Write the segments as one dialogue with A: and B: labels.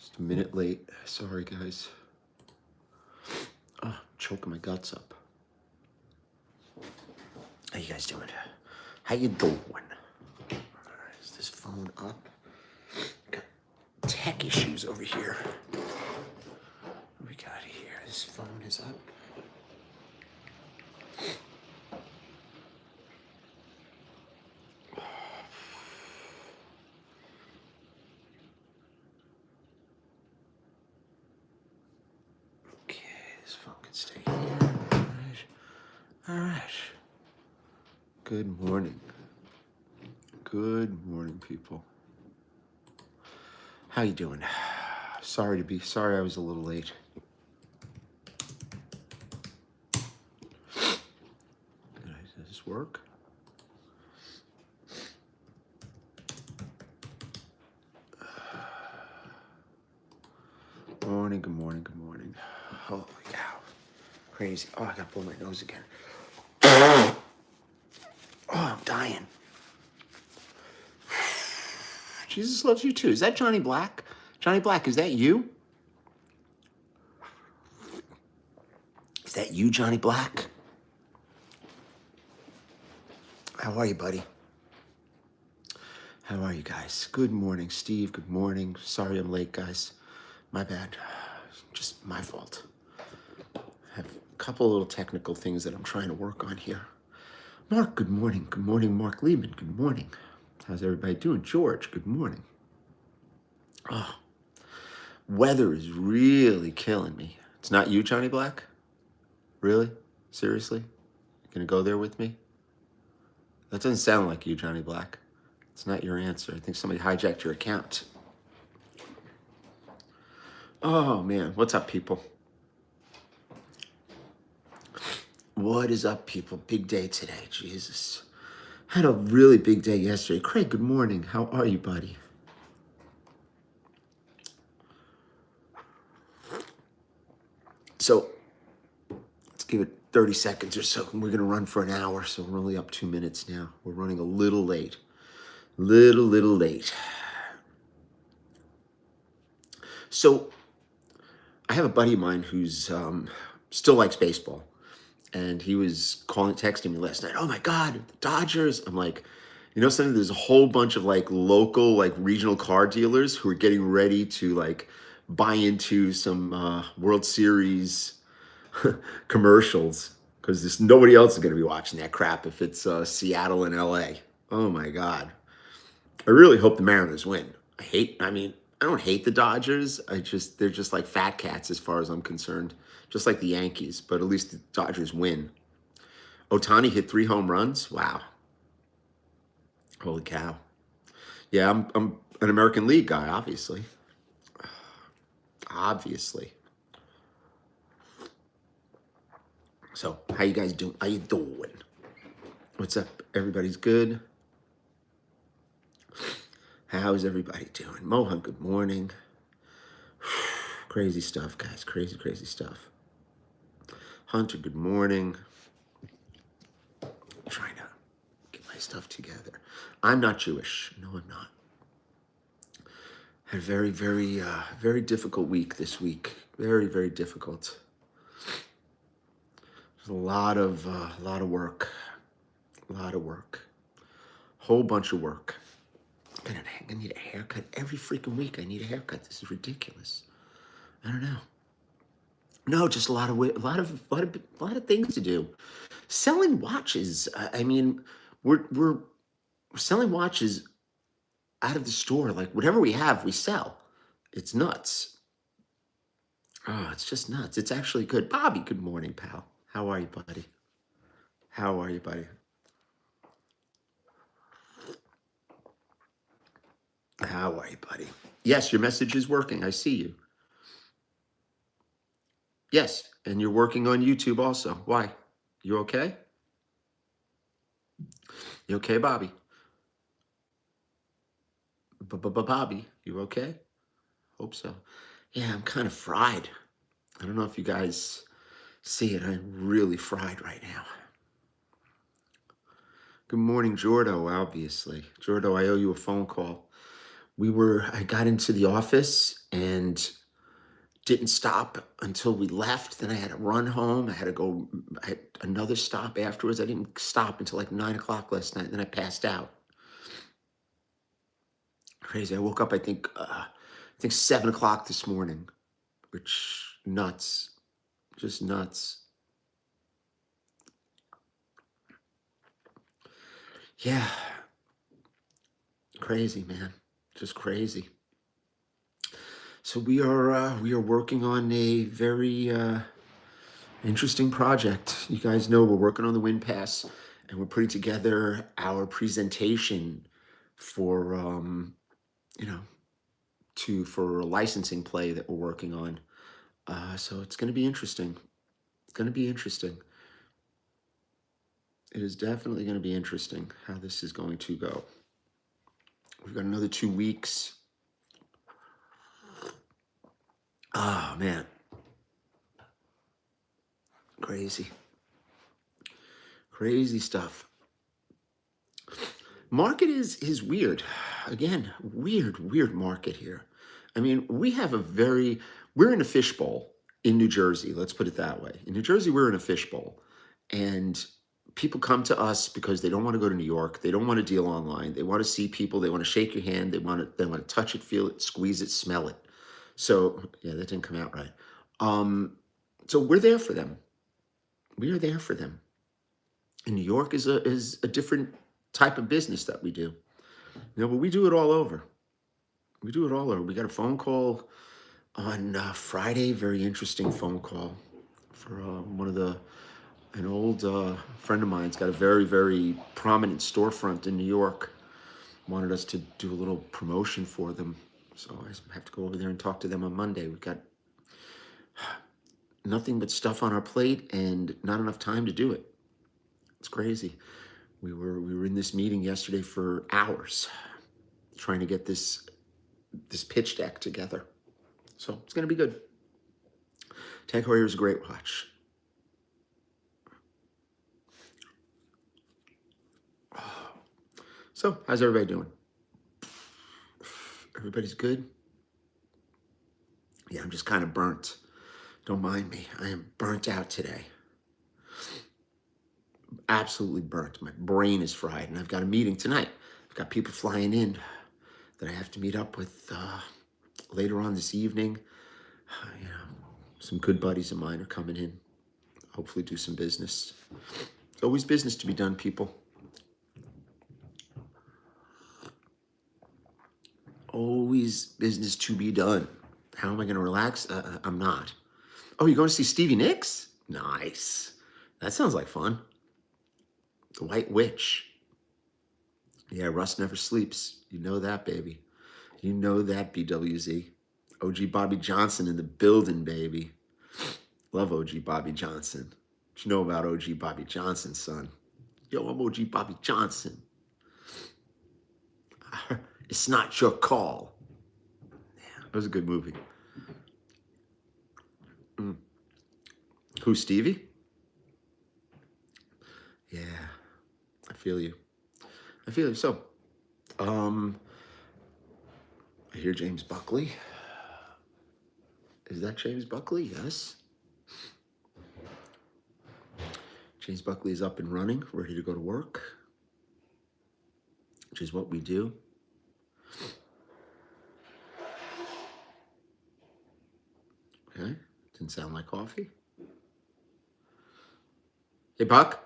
A: Just a minute late. Sorry, guys. Oh, I'm choking my guts up. How you guys doing? How you doing? Is this phone up? Got tech issues over here. What we got here? This phone is up. Okay, this phone can stay here. All right. Good morning. Good morning, people. How you doing? Sorry I was a little late. Does this work? Morning, good morning, good morning. Holy cow. Crazy. Oh, I gotta blow my nose again. Oh, I'm dying. Jesus loves you too. Is that Johnny Black? Johnny Black, is that you? Is that you, Johnny Black? How are you, buddy? How are you guys? Good morning, Steve. Good morning. Sorry I'm late, guys. My bad. Just my fault. I have a couple little technical things that I'm trying to work on here. Mark, good morning. Good morning, Mark Lehman. Good morning. How's everybody doing? George, good morning. Oh, weather is really killing me. It's not you, Johnny Black? Really? Seriously? You gonna go there with me? That doesn't sound like you, Johnny Black. It's not your answer. I think somebody hijacked your account. Oh, man. What's up, people? What is up, people? Big day today. Jesus. Had a really big day yesterday. Craig, good morning. How are you, buddy? So, let's give it 30 seconds or so. We're going to run for an hour, so we're only up 2 minutes now. We're running a little late. Little late. So, I have a buddy of mine who's still likes baseball. And he was texting me last night. Oh my God, the Dodgers. I'm like, you know something? There's a whole bunch of like local, like regional car dealers who are getting ready to like buy into some World Series commercials because nobody else is going to be watching that crap if it's Seattle and LA. Oh my God. I really hope the Mariners win. I don't hate the Dodgers. They're just like fat cats as far as I'm concerned. Just like the Yankees, but at least the Dodgers win. Ohtani hit 3 home runs. Wow. Holy cow. Yeah, I'm an American League guy, obviously. Obviously. So, how you guys doing? How you doing? What's up? Everybody's good? How's everybody doing? Mohan, good morning. Crazy stuff, guys. Crazy stuff. Hunter, good morning. I'm trying to get my stuff together. I'm not Jewish. No, I'm not. Had a very difficult week this week. Very difficult. There's a lot of work. Whole bunch of work. I need a haircut every freaking week. I need a haircut. This is ridiculous. I don't know. No, just a lot of things to do. Selling watches. I mean, we're selling watches out of the store. Like whatever we have, we sell. It's nuts. Oh, it's just nuts. It's actually good. Bobby, good morning, pal. How are you, buddy? How are you, buddy? How are you, buddy? Yes, your message is working. I see you. Yes, and you're working on YouTube also. Why? You okay? You okay, Bobby? Bobby, you okay? Hope so. Yeah, I'm kind of fried. I don't know if you guys see it. I'm really fried right now. Good morning, Jordo, obviously. Jordo, I owe you a phone call. I got into the office and didn't stop until we left. Then I had to run home. I had another stop afterwards. I didn't stop until like 9 o'clock last night. Then I passed out. Crazy. I woke up, I think 7 o'clock this morning, which nuts, just nuts. Yeah, crazy, man, just crazy. So we are working on a very interesting project. You guys know we're working on the Wind Pass, and we're putting together our presentation for you know for a licensing play that we're working on. So it's going to be interesting. It's going to be interesting. It is definitely going to be interesting how this is going to go. We've got another 2 weeks. Oh man, crazy, crazy stuff. Market is weird. Again, weird market here. I mean, we're in a fishbowl in New Jersey. Let's put it that way. In New Jersey, we're in a fishbowl, and people come to us because they don't want to go to New York. They don't want to deal online. They want to see people. They want to shake your hand. They want to touch it, feel it, squeeze it, smell it. So yeah, that didn't come out right. So we're there for them. We are there for them. And New York is a different type of business that we do. But we do it all over. We do it all over. We got a phone call on Friday. Very interesting phone call for an old friend of mine's got a very prominent storefront in New York. Wanted us to do a little promotion for them. So I have to go over there and talk to them on Monday. We've got nothing but stuff on our plate and not enough time to do it. It's crazy. We were in this meeting yesterday for hours trying to get this pitch deck together. So it's going to be good. Tag Heuer is a great watch. So how's everybody doing? Everybody's good? Yeah, I'm just kind of burnt. Don't mind me. I am burnt out today. Absolutely burnt. My brain is fried, and I've got a meeting tonight. I've got people flying in that I have to meet up with later on this evening. Some good buddies of mine are coming in. Hopefully do some business. There's always business to be done, people. Always business to be done. How am I going to relax? I'm not. Oh, you're going to see Stevie Nicks? Nice. That sounds like fun. The White Witch. Yeah, Russ never sleeps. You know that, baby. You know that, BWZ. OG Bobby Johnson in the building, baby. Love OG Bobby Johnson. What you know about OG Bobby Johnson, son? Yo, I'm OG Bobby Johnson. It's not your call. Yeah, that was a good movie. Who, Stevie? Yeah, I feel you. So, I hear James Buckley. Is that James Buckley? Yes. James Buckley is up and running, ready to go to work, which is what we do. Okay, didn't sound like coffee. Hey, Buck.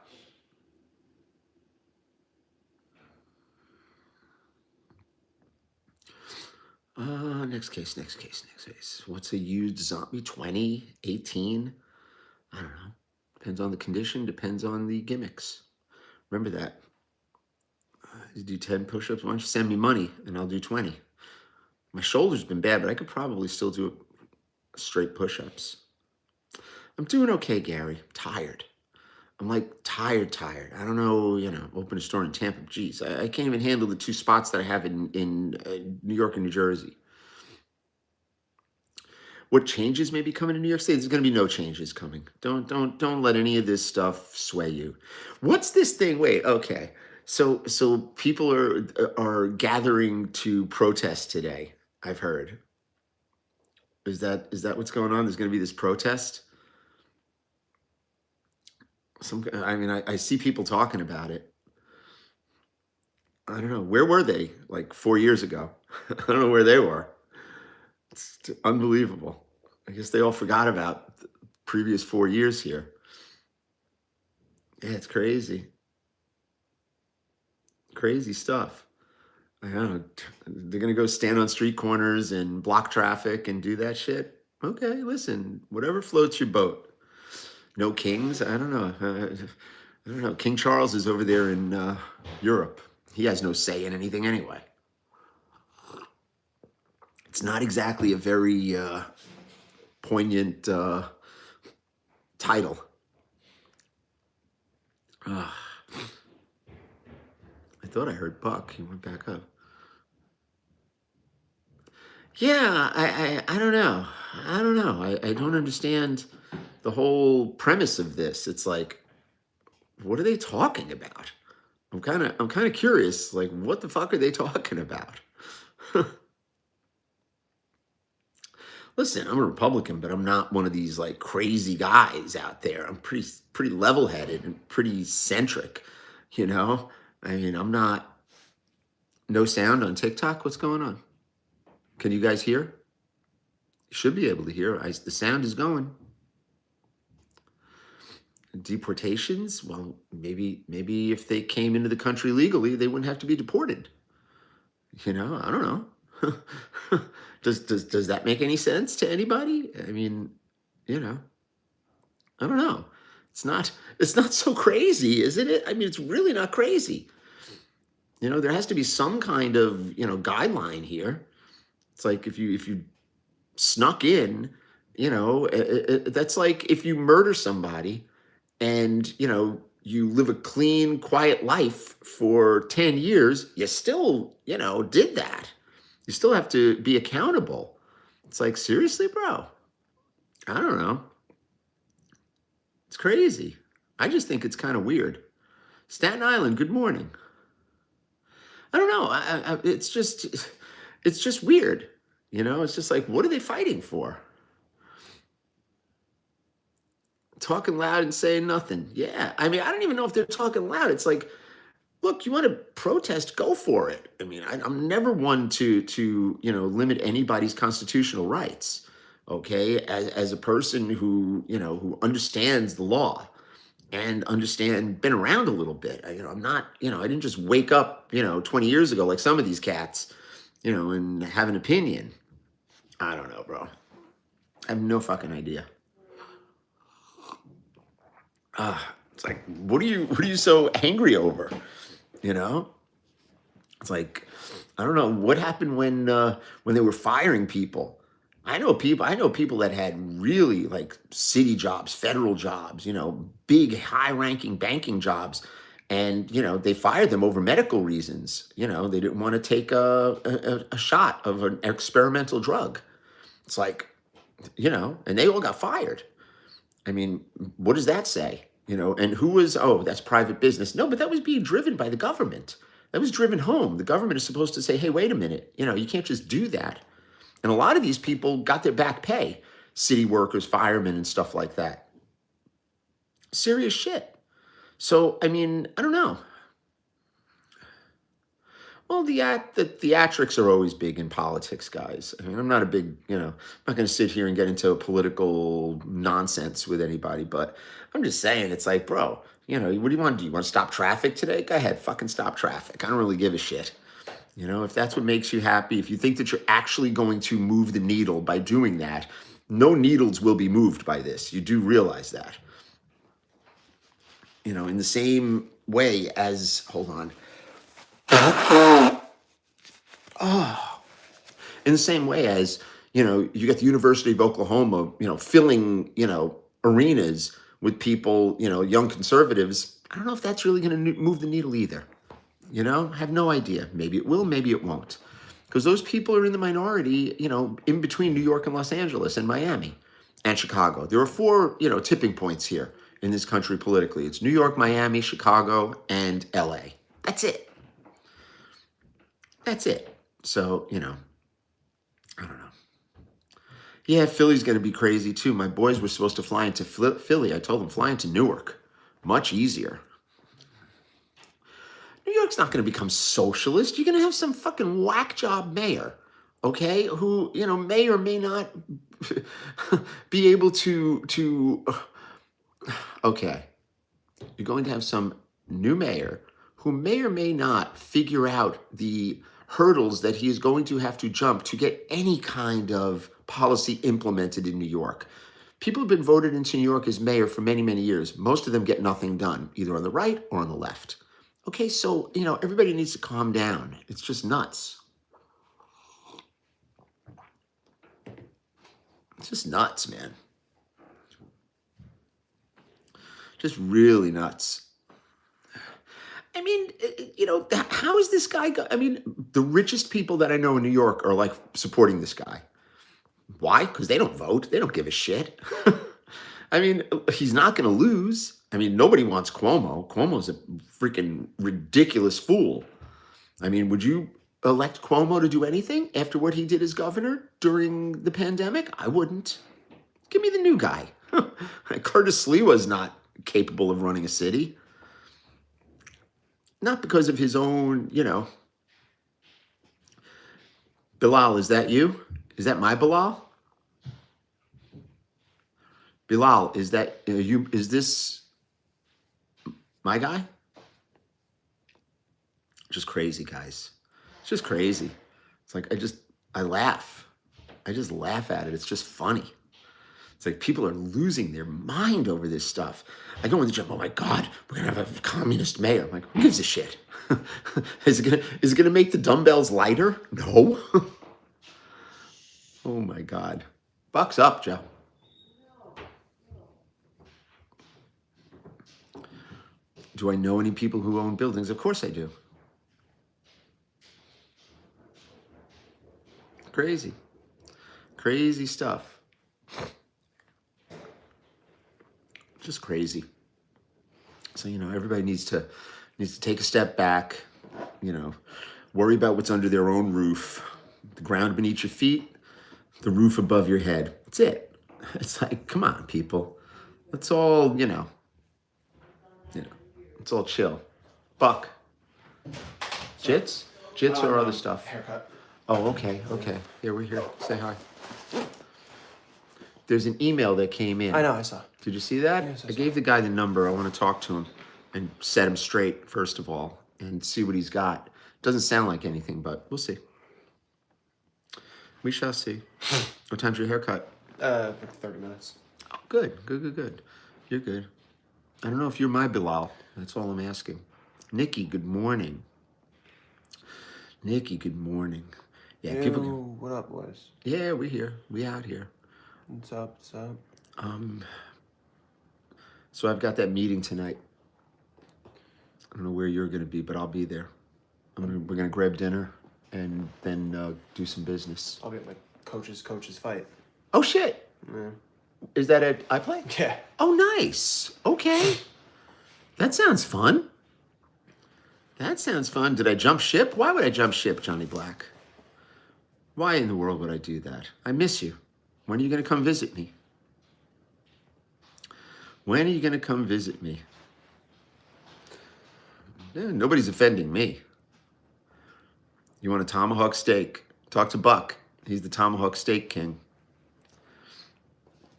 A: Next case. What's a used zombie? 20, 18? I don't know. Depends on the condition, depends on the gimmicks. Remember that. You do 10 push-ups. Why don't you send me money and I'll do 20? My shoulder's been bad, but I could probably still do straight push-ups. I'm doing okay, Gary. I'm tired. I'm like tired. I don't know, open a store in Tampa. Geez, I can't even handle the 2 spots that I have in New York and New Jersey. What changes may be coming to New York State? There's going to be no changes coming. Don't let any of this stuff sway you. What's this thing? Wait, okay. So people are gathering to protest today. I've heard. Is that what's going on? There's going to be this protest. I mean, I see people talking about it. I don't know. Where were they like 4 years ago? I don't know where they were. It's unbelievable. I guess they all forgot about the previous 4 years here. Yeah, it's crazy. Crazy stuff. I don't know. They're gonna go stand on street corners and block traffic and do that shit. Okay, listen, whatever floats your boat. No kings. I don't know. I don't know. King Charles is over there in Europe. He has no say in anything anyway. It's not exactly a very poignant title. Ah, I thought I heard Buck. He went back up. Yeah, I don't know. I don't know. I don't understand the whole premise of this. It's like, what are they talking about? I'm kind of curious. Like, what the fuck are they talking about? Listen, I'm a Republican, but I'm not one of these like crazy guys out there. I'm pretty level-headed and pretty centric, you know? I mean, I'm not no sound on TikTok. What's going on? Can you guys hear? You should be able to hear. The sound is going. Deportations? Well, maybe if they came into the country legally, they wouldn't have to be deported. I don't know. Does that make any sense to anybody? I mean, you know, I don't know. It's not so crazy, isn't it? I mean, it's really not crazy. There has to be some kind of, guideline here. It's like if you snuck in, that's like if you murder somebody and, you live a clean, quiet life for 10 years, you still, did that. You still have to be accountable. It's like, seriously, bro? I don't know. It's crazy. I just think it's kind of weird. Staten Island, good morning. I don't know. It's just weird. It's just like, what are they fighting for? Talking loud and saying nothing. Yeah. I mean, I don't even know if they're talking loud. It's like, look, you want to protest, go for it. I mean, I'm never one to limit anybody's constitutional rights. Okay, as a person who understands the law and been around a little bit. I'm not, I didn't just wake up 20 years ago like some of these cats, and have an opinion. I don't know, bro. I have no fucking idea. It's like, what are you so angry over? It's like, I don't know what happened when they were firing people. I know people that had really like city jobs, federal jobs, big high ranking banking jobs. And, they fired them over medical reasons. They didn't want to take a shot of an experimental drug. It's like, and they all got fired. I mean, what does that say? And who was, that's private business. No, but that was being driven by the government. That was driven home. The government is supposed to say, hey, wait a minute. You can't just do that. And a lot of these people got their back pay. City workers, firemen, and stuff like that. Serious shit. So, I mean, I don't know. Well, the theatrics are always big in politics, guys. I mean, I'm not a big, I'm not going to sit here and get into political nonsense with anybody, but I'm just saying, it's like, bro, what do you want to do? You want to stop traffic today? Go ahead, fucking stop traffic. I don't really give a shit. If that's what makes you happy, if you think that you're actually going to move the needle by doing that, no needles will be moved by this. You do realize that. In the same way as, hold on. Oh, in the same way as, you got the University of Oklahoma, filling, arenas with people, young conservatives. I don't know if that's really going to move the needle either. I have no idea. Maybe it will, maybe it won't. Because those people are in the minority, in between New York and Los Angeles and Miami and Chicago. There are 4, tipping points here in this country politically. It's New York, Miami, Chicago, and LA. That's it. That's it. So, I don't know. Yeah, Philly's going to be crazy too. My boys were supposed to fly into Philly. I told them fly into Newark. Much easier. New York's not going to become socialist. You're going to have some fucking whack job mayor, okay, who, may or may not be able to okay. You're going to have some new mayor who may or may not figure out the hurdles that he is going to have to jump to get any kind of policy implemented in New York. People have been voted into New York as mayor for many, many years. Most of them get nothing done, either on the right or on the left. Okay, so, everybody needs to calm down. It's just nuts. It's just nuts, man. Just really nuts. I mean, how is this guy the richest people that I know in New York are like supporting this guy. Why? Because they don't vote. They don't give a shit. I mean, he's not going to lose. I mean, nobody wants Cuomo. Cuomo's a freaking ridiculous fool. I mean, would you elect Cuomo to do anything after what he did as governor during the pandemic? I wouldn't. Give me the new guy. Curtis Sliwa's not capable of running a city. Not because of his own, Bilal, is that you? Is that my Bilal? Bilal, is that you? Is this my guy? Just crazy, guys. It's just crazy. It's like I laugh. I just laugh at it. It's just funny. It's like people are losing their mind over this stuff. I go in the gym, oh my God, we're gonna have a communist mayor. I'm like, who gives a shit? Is it gonna make the dumbbells lighter? No. Oh my God. Bucks up, Joe. Do I know any people who own buildings? Of course I do. Crazy. Crazy stuff. Just crazy. So, everybody needs to take a step back, worry about what's under their own roof, the ground beneath your feet, the roof above your head. That's it. It's like, come on, people. Let's all, let's all chill. Buck. Jits? Jits or other stuff?
B: Haircut.
A: Oh, okay. Yeah, we're here. Say hi. There's an email that came in.
B: I know, I saw.
A: Did you see that?
B: Yes, I
A: I
B: saw.
A: gave the guy the number. I want to talk to him and set him straight, first of all, and see what he's got. Doesn't sound like anything, but we'll see. We shall see. What time's your haircut?
B: Like 30 minutes.
A: Oh, good. You're good. I don't know if you're my Bilal. That's all I'm asking. Nikki, good morning. Nikki, good morning. Yeah,
B: Ew,
A: people.
B: what up, boys?
A: Yeah, we're here. We out here.
B: What's up?
A: So I've got that meeting tonight. I don't know where you're going to be, but I'll be there. We're going to grab dinner and then do some business.
B: I'll be at my coach's fight.
A: Oh, shit.
B: Yeah.
A: Is that at iPlay?
B: Yeah.
A: Oh, nice. Okay. That sounds fun. Did I jump ship? Why would I jump ship, Johnny Black? Why in the world would I do that? I miss you. When are you going to come visit me? Yeah, nobody's offending me. You want a tomahawk steak? Talk to Buck. He's the tomahawk steak king.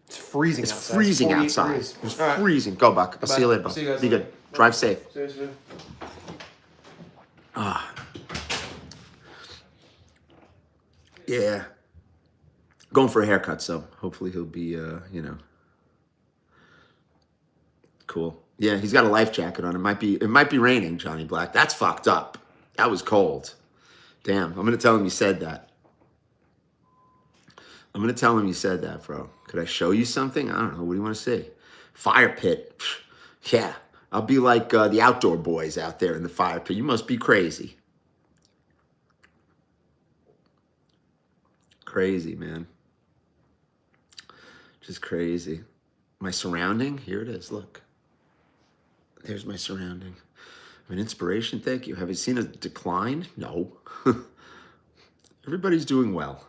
B: It's freezing
A: It's
B: outside.
A: freezing
B: 48
A: outside.
B: degrees.
A: It's
B: All right.
A: freezing. Go, Buck. I'll see you later, Buck.
B: See you guys
A: Be
B: later.
A: good. Drive safe.
B: Seriously.
A: Yeah. Going for a haircut, so hopefully he'll be, cool. Yeah, he's got a life jacket on. It might be raining, Johnny Black. That's fucked up. That was cold. Damn. I'm gonna tell him you said that. Bro. Could I show you something? I don't know. What do you want to see? Fire pit. Yeah. I'll be like the outdoor boys out there in the fire pit. You must be crazy. Crazy, man. Just crazy. My surrounding, here it is, look. There's my surrounding. An inspiration, thank you. Have you seen a decline? No. Everybody's doing well.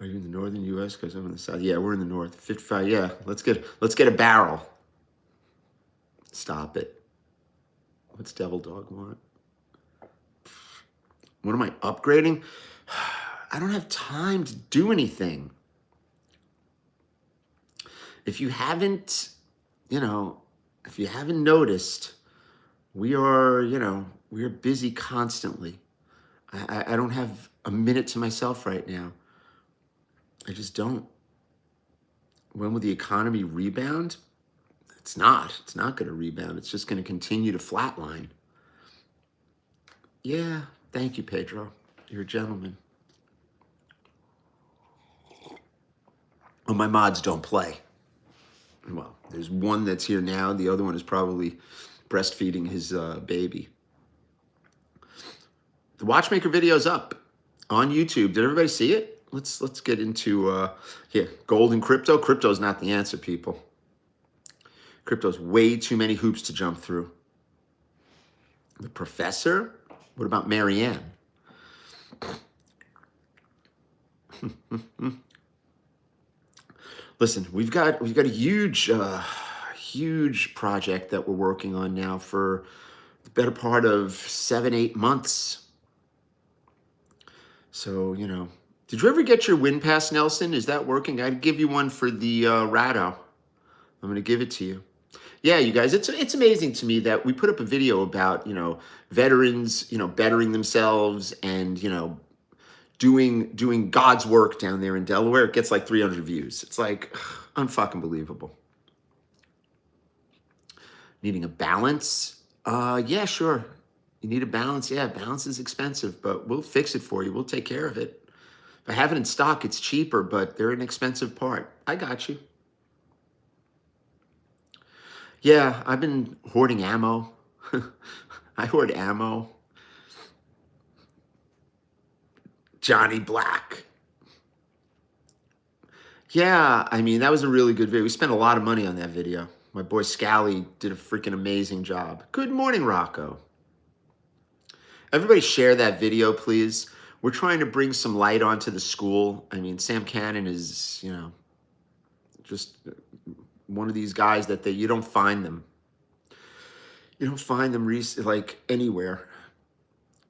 A: Are you in the northern U.S.? Because I'm in the south. Yeah, we're in the north. 55. Yeah, let's get a barrel. Stop it. What's Devil Dog want? What am I upgrading? I don't have time to do anything. If you haven't, if you haven't noticed, we are busy constantly. I don't have a minute to myself right now. I just don't. When will the economy rebound? It's not. It's not going to rebound. It's just going to continue to flatline. Yeah, thank you, Pedro. You're a gentleman. Well, my mods don't play. Well, there's one that's here now. The other one is probably breastfeeding his baby. The Watchmaker video's up on YouTube. Did everybody see it? Let's get into here. Gold and crypto. Crypto's not the answer, people. Crypto's way too many hoops to jump through. The professor? What about Marianne? Listen, we've got a huge project that we're working on now for the better part of 7-8 months. So, did you ever get your win pass, Nelson? Is that working? I'd give you one for the Rado. I'm going to give it to you. Yeah, you guys, it's amazing to me that we put up a video about, veterans, bettering themselves and, doing God's work down there in Delaware. It gets like 300 views. It's like unfucking believable. Needing a balance? Yeah, sure. You need a balance? Yeah, balance is expensive, but we'll fix it for you. We'll take care of it. If I have it in stock, it's cheaper, but they're an expensive part. I got you. Yeah, I've been hoarding ammo. I hoard ammo. Johnny Black. Yeah, that was a really good video. We spent a lot of money on that video. My boy Scally did a freaking amazing job. Good morning, Rocco. Everybody share that video, please. We're trying to bring some light onto the school. Sam Cannon is, just one of these guys that you don't find them. You don't find them like anywhere.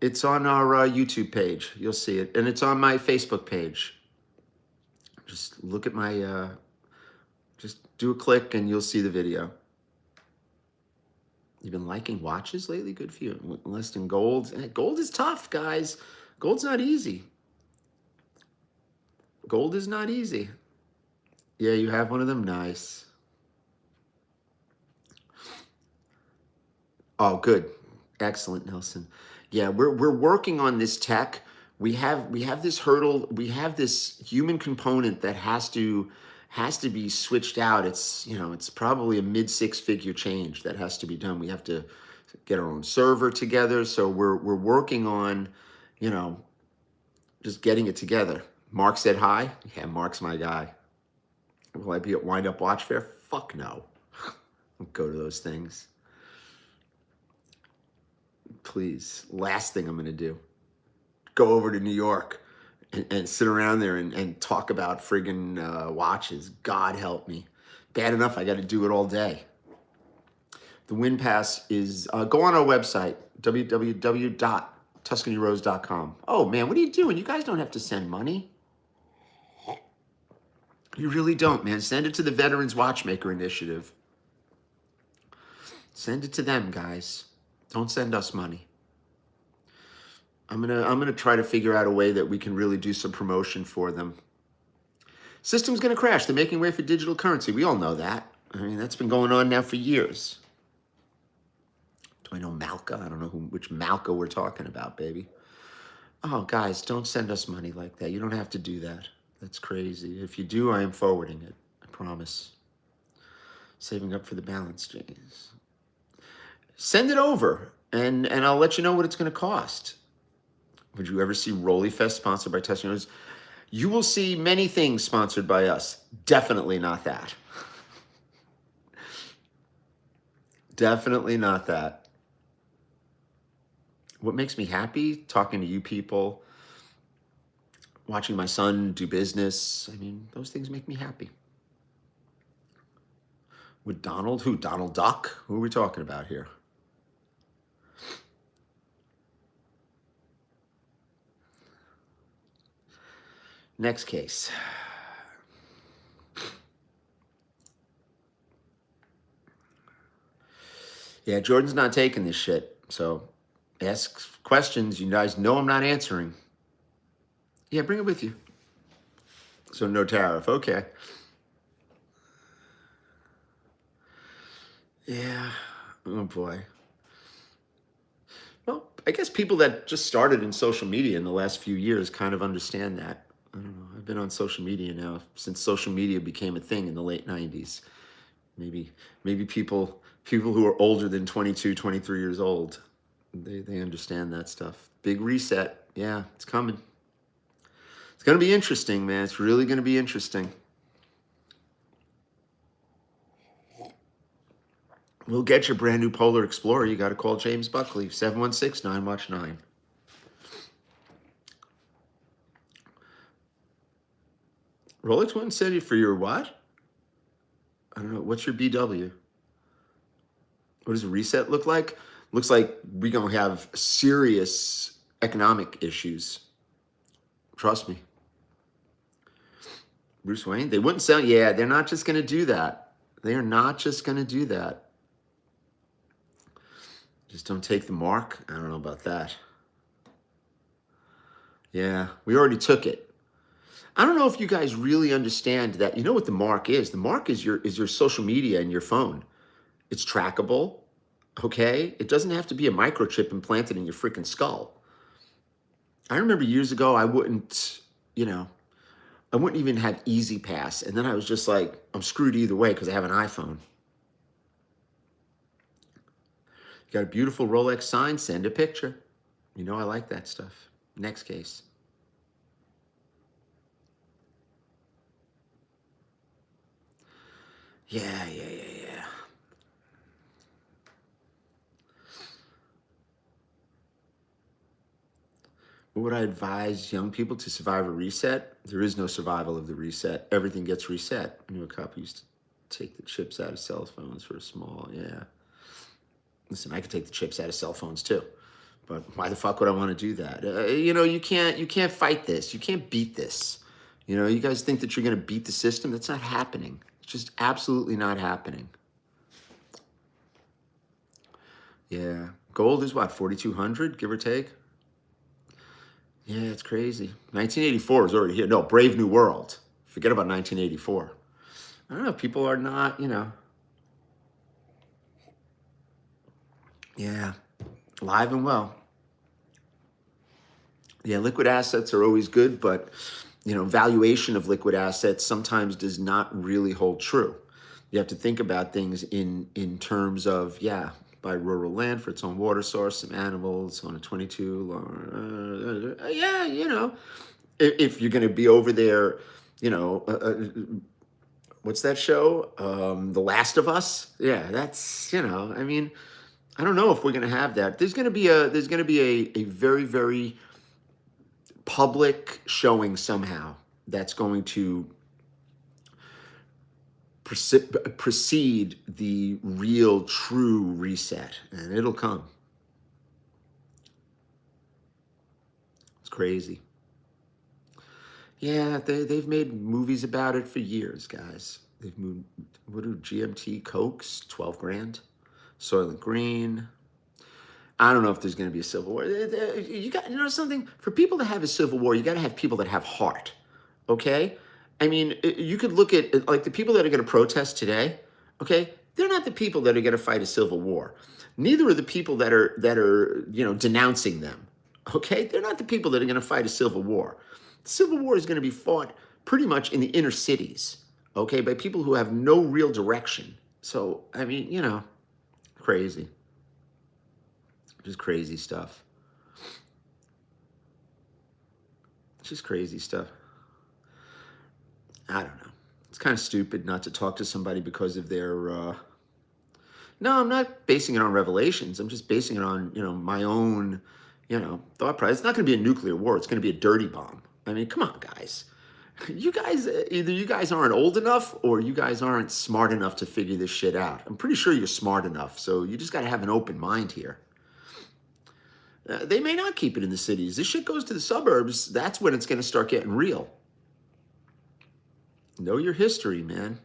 A: It's on our YouTube page. You'll see it. And it's on my Facebook page. Just look at my, just do a click and you'll see the video. You've been liking watches lately? Good for you. Less than gold. Gold is tough, guys. Gold's not easy. Gold is not easy. Yeah, you have one of them? Nice. Oh, good. Excellent, Nelson. Yeah, we're working on this tech. We have this hurdle. We have this human component that has to be switched out. It's it's probably a mid 6-figure change that has to be done. We have to get our own server together. So we're working on just getting it together. Mark said hi. Yeah, Mark's my guy. Will I be at Wind Up Watch Fair? Fuck no. Don't go to those things. Please, last thing I'm going to do, go over to New York and sit around there and talk about friggin' watches. God help me. Bad enough I got to do it all day. The Win Pass is, go on our website, www.tuscanyrose.com. Oh man, what are you doing? You guys don't have to send money. You really don't, man. Send it to the Veterans Watchmaker Initiative. Send it to them, guys. Don't send us money. I'm gonna try to figure out a way that we can really do some promotion for them. System's gonna crash. They're making way for digital currency. We all know that. That's been going on now for years. Do I know Malka? I don't know which Malka we're talking about, baby. Oh, guys, don't send us money like that. You don't have to do that. That's crazy. If you do, I am forwarding it. I promise. Saving up for the balance, James. Send it over, and I'll let you know what it's going to cost. Would you ever see Rolly Fest sponsored by Tuscan Rose? You will see many things sponsored by us. Definitely not that. Definitely not that. What makes me happy? Talking to you people, watching my son do business. I mean, those things make me happy. With Donald? Who? Donald Duck? Who are we talking about here? Next case. Yeah, Jordan's not taking this shit. So ask questions. You guys know I'm not answering. Yeah, bring it with you. So no tariff. Okay. Yeah. Oh boy. Well, I guess people that just started in social media in the last few years kind of understand that. I don't know. I've been on social media now since social media became a thing in the late 90s. Maybe people who are older than 22, 23 years old, they understand that stuff. Big reset. Yeah, it's coming. It's going to be interesting, man. It's really going to be interesting. We'll get your brand new Polar Explorer. You got to call James Buckley, 716-9-WATCH-9. Rolex wouldn't send you for your what? I don't know. What's your BW? What does a reset look like? Looks like we're going to have serious economic issues. Trust me. Bruce Wayne, they wouldn't sell. Yeah, they're not just going to do that. They are not just going to do that. Just don't take the mark. I don't know about that. Yeah, we already took it. I don't know if you guys really understand that. You know what the mark is? The mark is your social media and your phone. It's trackable. Okay? It doesn't have to be a microchip implanted in your freaking skull. I remember years ago I wouldn't even have Easy Pass. And then I was just like, I'm screwed either way because I have an iPhone. You got a beautiful Rolex sign, send a picture. You know I like that stuff. Next case. Yeah. What would I advise young people to survive a reset? There is no survival of the reset. Everything gets reset. I knew a couple used to take the chips out of cell phones for a small, yeah. Listen, I could take the chips out of cell phones too. But why the fuck would I want to do that? You can't fight this. You can't beat this. You guys think that you're going to beat the system? That's not happening. It's just absolutely not happening. Yeah. Gold is what, 4,200, give or take? Yeah, it's crazy. 1984 is already here. No, Brave New World. Forget about 1984. I don't know. People are not, yeah, alive and well. Yeah, liquid assets are always good, but valuation of liquid assets sometimes does not really hold true. You have to think about things in terms of, yeah, buy rural land for its own water source, some animals on a 22. Yeah, if you're going to be over there, what's that show? The Last of Us. Yeah, that's I mean, I don't know if we're going to have that. There's going to be a very, very public showing somehow that's going to precede the real true reset, and it'll come. It's crazy. Yeah, they've made movies about it for years, guys. They've moved. What are GMT Cokes? 12 grand. Soylent Green. I don't know if there's going to be a civil war. You got something for people to have a civil war. You got to have people that have heart. Okay, I mean you could look at like the people that are going to protest today. Okay, they're not the people that are going to fight a civil war. Neither are the people that are denouncing them. Okay, they're not the people that are going to fight a civil war. The civil war is going to be fought pretty much in the inner cities. Okay, by people who have no real direction. So I mean crazy. Just crazy stuff. Just crazy stuff. I don't know. It's kind of stupid not to talk to somebody because of their No, I'm not basing it on revelations. I'm just basing it on, my own, thought process. It's not going to be a nuclear war. It's going to be a dirty bomb. I mean, come on, guys. You guys, either you guys aren't old enough or you guys aren't smart enough to figure this shit out. I'm pretty sure you're smart enough. So you just got to have an open mind here. They may not keep it in the cities. This shit goes to the suburbs. That's when it's going to start getting real. Know your history, man.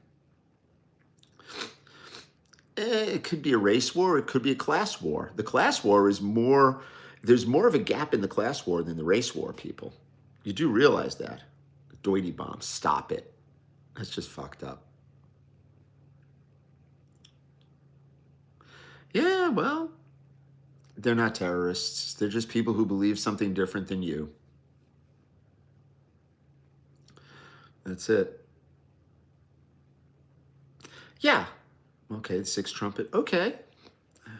A: It could be a race war. It could be a class war. The class war is more, there's more of a gap in the class war than the race war, people. You do realize that. Doity bomb, stop it. That's just fucked up. Yeah, well, they're not terrorists. They're just people who believe something different than you. That's it. Yeah. Okay, 6 trumpet. Okay. How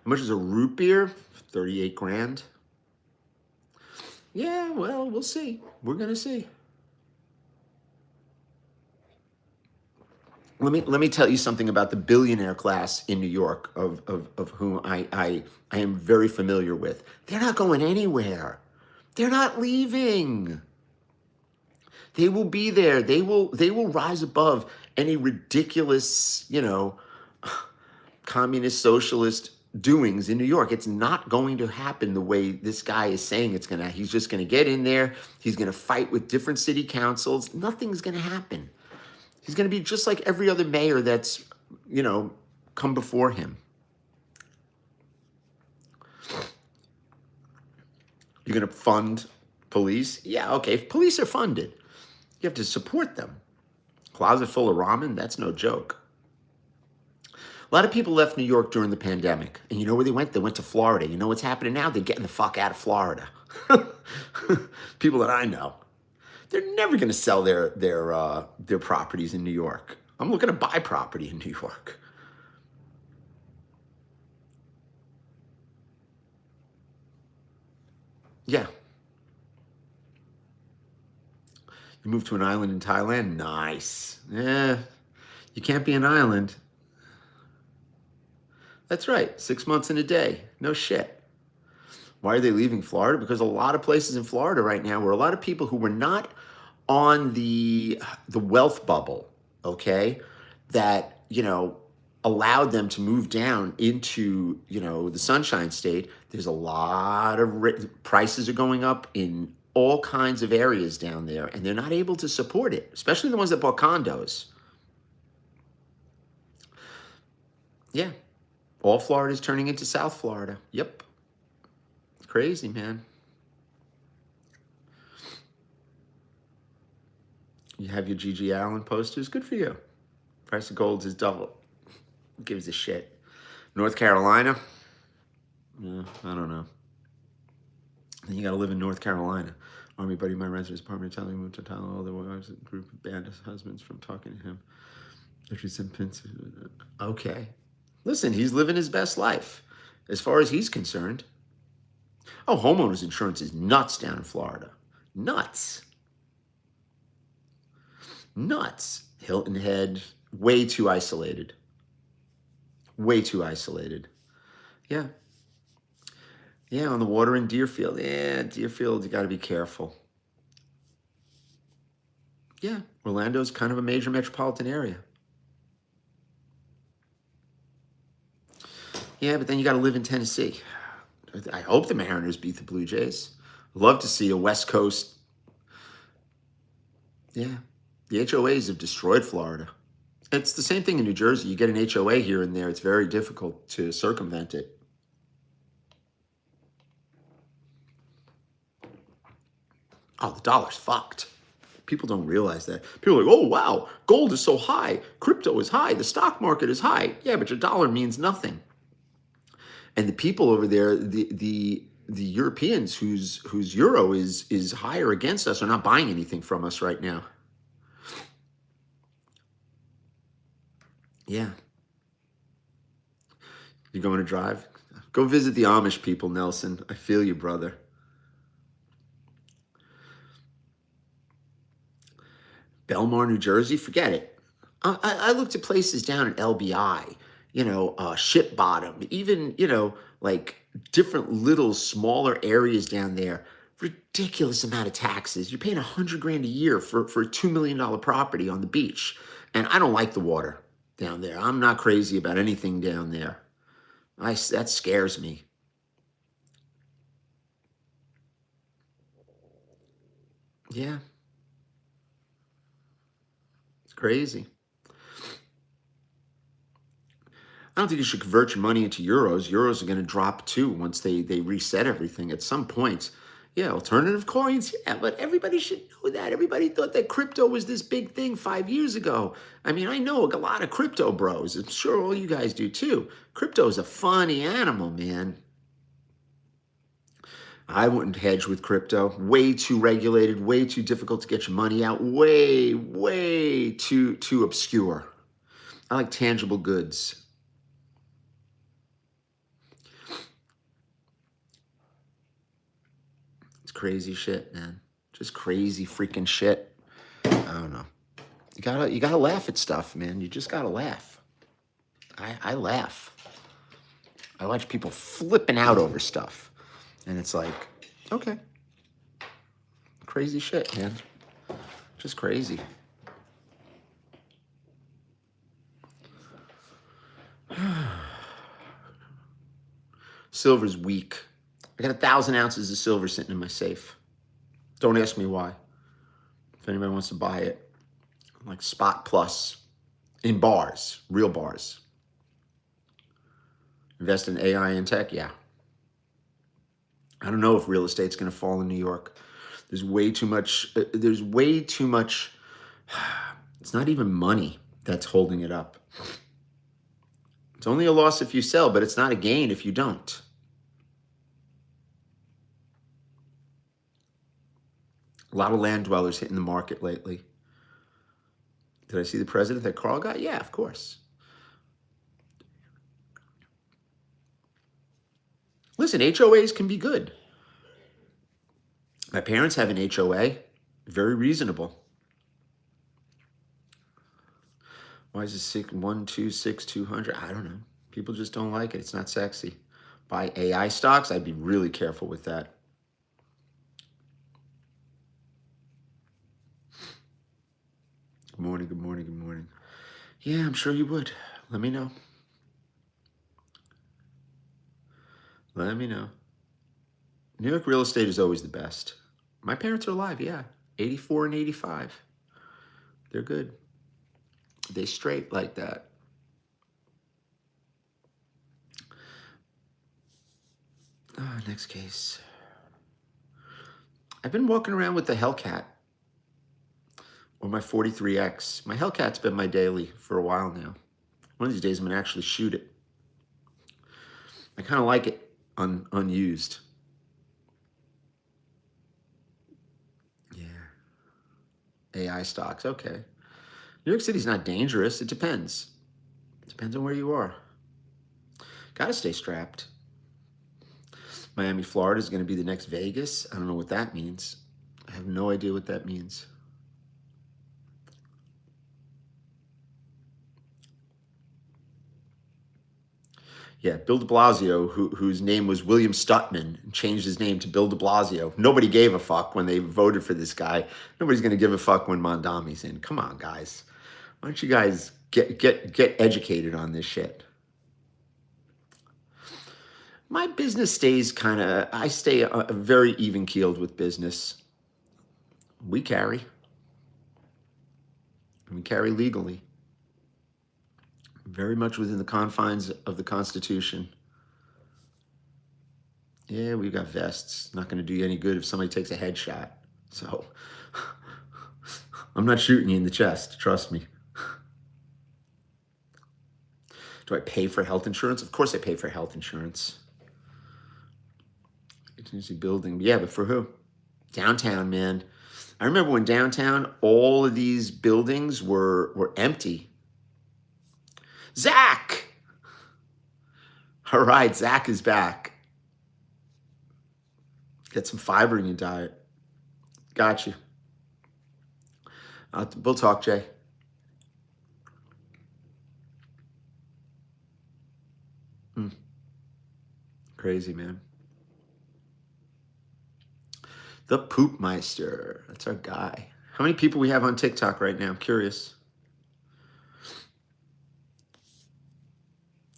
A: much is a root beer? 38 grand. Yeah, well, we'll see. We're going to see. Let me tell you something about the billionaire class in New York of whom I am very familiar with. They're not going anywhere. They're not leaving. They will be there. They will rise above any ridiculous, communist socialist doings in New York. It's not going to happen the way this guy is saying it's going to. He's just going to get in there. He's going to fight with different city councils. Nothing's going to happen. He's going to be just like every other mayor that's, come before him. You're going to fund police? Yeah, okay. If police are funded, you have to support them. Closet full of ramen? That's no joke. A lot of people left New York during the pandemic. And you know where they went? They went to Florida. You know what's happening now? They're getting the fuck out of Florida. People that I know. They're never going to sell their properties in New York. I'm looking to buy property in New York. Yeah. You move to an island in Thailand? Nice. Yeah. You can't be an island. That's right. 6 months in a day. No shit. Why are they leaving Florida? Because a lot of places in Florida right now where a lot of people who were not on the wealth bubble, okay, that, allowed them to move down into, the Sunshine State. There's a lot of prices are going up in all kinds of areas down there, and they're not able to support it, especially the ones that bought condos. Yeah. All Florida is turning into South Florida. Yep. It's crazy, man. You have your Gigi Allen posters. Good for you. Price of gold is double. Who gives a shit? North Carolina? Yeah, I don't know. Then you got to live in North Carolina. Army buddy, my residence apartment, telling me moved to Tyler. All the wives, a group of band husbands from talking to him. Okay. Listen, he's living his best life as far as he's concerned. Oh, homeowners insurance is nuts down in Florida. Nuts. Nuts. Hilton Head, way too isolated. Way too isolated. Yeah. Yeah, on the water in Deerfield. Yeah, Deerfield, you got to be careful. Yeah, Orlando's kind of a major metropolitan area. Yeah, but then you got to live in Tennessee. I hope the Mariners beat the Blue Jays. Love to see a West Coast. Yeah, the HOAs have destroyed Florida. It's the same thing in New Jersey. You get an HOA here and there. It's very difficult to circumvent it. Oh, the dollar's fucked. People don't realize that. People are like, oh, wow, gold is so high. Crypto is high. The stock market is high. Yeah, but your dollar means nothing. And the people over there, the Europeans whose euro is higher against us are not buying anything from us right now. Yeah. You going to drive? Go visit the Amish people, Nelson. I feel you, brother. Belmar, New Jersey, forget it. I looked at places down at LBI, ship bottom, even, like different little smaller areas down there. Ridiculous amount of taxes. You're paying $100,000 a year for a $2 million property on the beach. And I don't like the water down there. I'm not crazy about anything down there. That scares me. Yeah, it's crazy. I don't think you should convert your money into euros. Euros are going to drop too once they reset everything at some point. Yeah, alternative coins. Yeah, but everybody should know that. Everybody thought that crypto was this big thing 5 years ago. I mean, I know a lot of crypto bros. I'm sure all you guys do too. Crypto is a funny animal, man. I wouldn't hedge with crypto. Way too regulated, way too difficult to get your money out, way too obscure. I like tangible goods. It's crazy shit, man. Just crazy freaking shit. I don't know. You gotta laugh at stuff, man. You just gotta laugh. I laugh. I watch people flipping out over stuff. And it's like, okay. Crazy shit, man. Just crazy. Silver's weak. I got 1,000 ounces of silver sitting in my safe. Don't ask me why. If anybody wants to buy it, like Spot Plus in bars, real bars. Invest in AI and tech, yeah. I don't know if real estate's going to fall in New York. There's way too much. It's not even money that's holding it up. It's only a loss if you sell, but it's not a gain if you don't. A lot of land dwellers hitting the market lately. Did I see the president that Carl got? Yeah, of course. Listen, HOAs can be good. My parents have an HOA. Very reasonable. Why is it 126 200? I don't know. People just don't like it. It's not sexy. Buy AI stocks, I'd be really careful with that. Good morning, good morning, good morning. Yeah, I'm sure you would. Let me know. Let me know. New York real estate is always the best. My parents are alive, yeah. 84 and 85. They're good. They straight like that. Next case. I've been walking around with the Hellcat or my 43X. My Hellcat's been my daily for a while now. One of these days I'm gonna actually shoot it. I kind of like it unused. Yeah. AI stocks, okay. New York City's not dangerous. It depends. It depends on where you are. Gotta stay strapped. Miami, Florida is going to be the next Vegas. I don't know what that means. I have no idea what that means. Yeah, Bill de Blasio, whose name was William Stutman, changed his name to Bill de Blasio. Nobody gave a fuck when they voted for this guy. Nobody's going to give a fuck when Mondami's in. Come on, guys. Why don't you guys get educated on this shit? My business stays I stay very even-keeled with business. We carry legally. Very much within the confines of the Constitution. Yeah, we've got vests. Not going to do you any good if somebody takes a headshot. So, I'm not shooting you in the chest, trust me. Do I pay for health insurance? Of course I pay for health insurance. Contingency building. Yeah, but for who? Downtown, man. I remember when downtown, all of these buildings were empty. Zach! All right, Zach is back. Get some fiber in your diet. Got you. We'll talk, Jay. crazy, man. The Poop Meister. That's our guy. How many people we have on TikTok right now? I'm curious.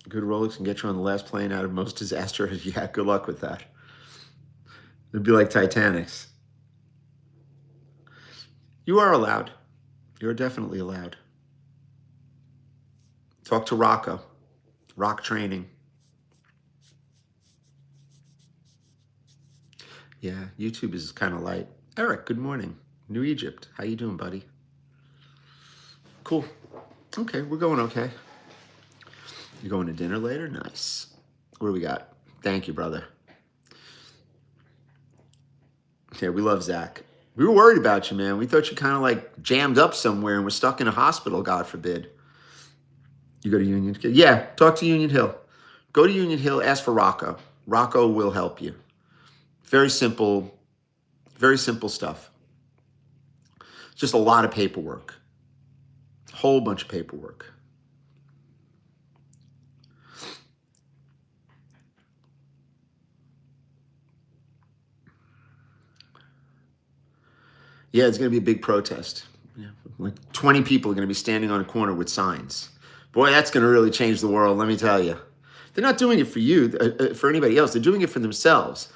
A: Good Rolex can get you on the last plane out of most disasters. Yeah, good luck with that. It'd be like Titanic's. You are allowed. You're definitely allowed. Talk to Rocco. Rock training. Yeah, YouTube is kind of light. Eric, good morning. New Egypt. How you doing, buddy? Cool. Okay, we're going okay. You going to dinner later? Nice. What do we got? Thank you, brother. Yeah, we love Zach. We were worried about you, man. We thought you kind of like jammed up somewhere and were stuck in a hospital, God forbid. You go to Union Hill? Yeah, talk to Union Hill. Go to Union Hill, ask for Rocco. Rocco will help you. Very simple stuff. Just a lot of paperwork. A whole bunch of paperwork. Yeah, it's going to be a big protest. Yeah, like 20 people are going to be standing on a corner with signs. Boy, that's going to really change the world, let me tell you. They're not doing it for you, for anybody else. They're doing it for themselves.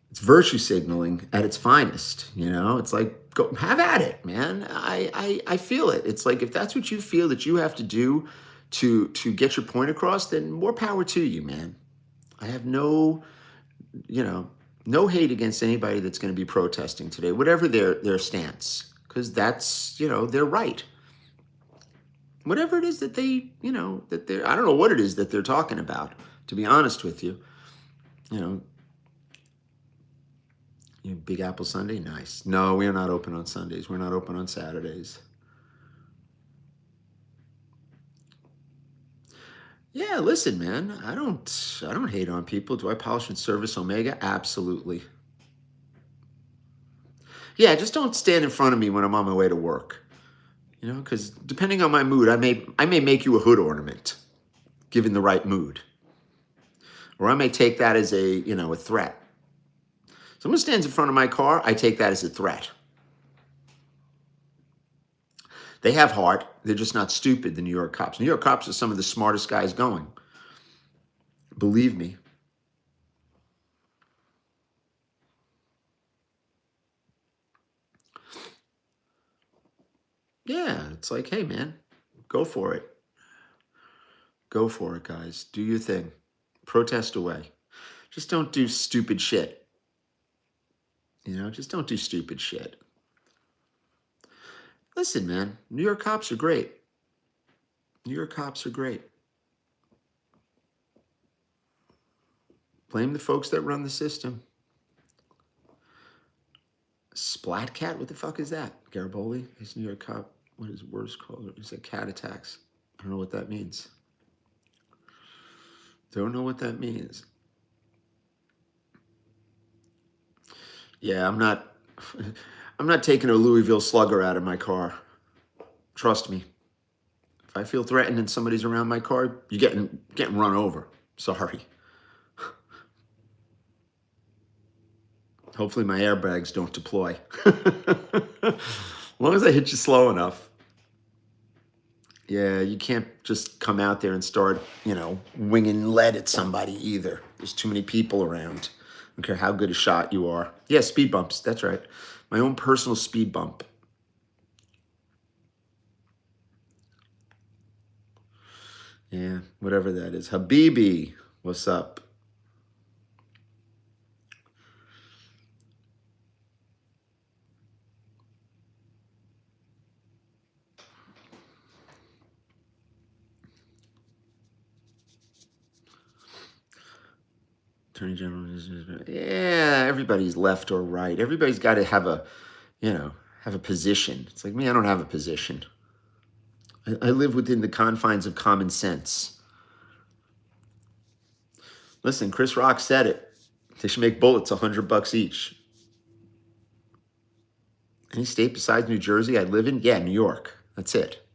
A: It's virtue signaling at its finest, you know? It's like, go have at it, man. I feel it. It's like, if that's what you feel that you have to do to get your point across, then more power to you, man. I have no hate against anybody that's going to be protesting today, whatever their stance, because that's, their right. Whatever it is that they, I don't know what it is that they're talking about, to be honest with you. Big Apple Sunday, nice. No, we are not open on Sundays. We're not open on Saturdays. Yeah, listen, man, I don't hate on people. Do I polish and service Omega? Absolutely. Yeah, just don't stand in front of me when I'm on my way to work. Because depending on my mood, I may make you a hood ornament, given the right mood. Or I may take that as a threat. Someone stands in front of my car, I take that as a threat. They have heart. They're just not stupid, the New York cops. New York cops are some of the smartest guys going. Believe me. Yeah, it's like, hey, man, go for it. Go for it, guys. Do your thing. Protest away. Just don't do stupid shit. Just don't do stupid shit. Listen, man, New York cops are great. New York cops are great. Blame the folks that run the system. Splatcat? What the fuck is that? Garibaldi? He's New York cop. What is worse called? He said cat attacks. I don't know what that means. Don't know what that means. Yeah, I'm not taking a Louisville Slugger out of my car. Trust me. If I feel threatened and somebody's around my car, you're getting run over. Sorry. Hopefully my airbags don't deploy. As long as I hit you slow enough. Yeah, you can't just come out there and start, winging lead at somebody either. There's too many people around. I don't care how good a shot you are. Yeah, speed bumps. That's right. My own personal speed bump. Yeah, whatever that is. Habibi, what's up? Attorney General. Yeah, everybody's left or right. Everybody's got to have a position. It's like me, I don't have a position. I live within the confines of common sense. Listen, Chris Rock said it. They should make bullets $100 each. Any state besides New Jersey I live in? Yeah, New York. That's it.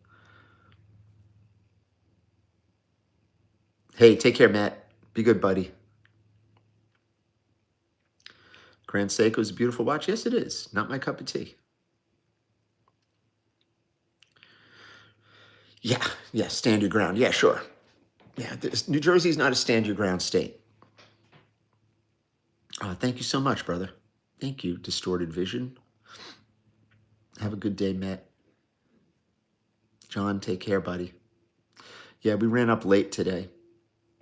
A: Hey, take care, Matt. Be good, buddy. Grand Seiko is a beautiful watch. Yes, it is. Not my cup of tea. Yeah, stand your ground. Yeah, sure. Yeah, New Jersey is not a stand your ground state. Thank you so much, brother. Thank you, Distorted Vision. Have a good day, Matt. John, take care, buddy. Yeah, we ran up late today.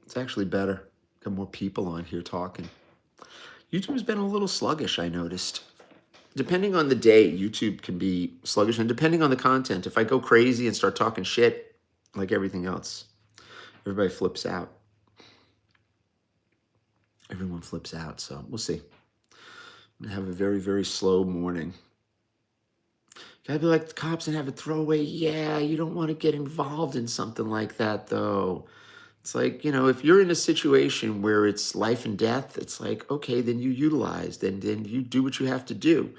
A: It's actually better. Got more people on here talking. YouTube's been a little sluggish, I noticed. Depending on the day, YouTube can be sluggish, and depending on the content. If I go crazy and start talking shit, like everything else, everybody flips out. Everyone flips out, so we'll see. I'm gonna have a very, very slow morning. Gotta be like the cops and have a throwaway. Yeah, you don't want to get involved in something like that, though. It's like, if you're in a situation where it's life and death, it's like, okay, then you utilize, then you do what you have to do.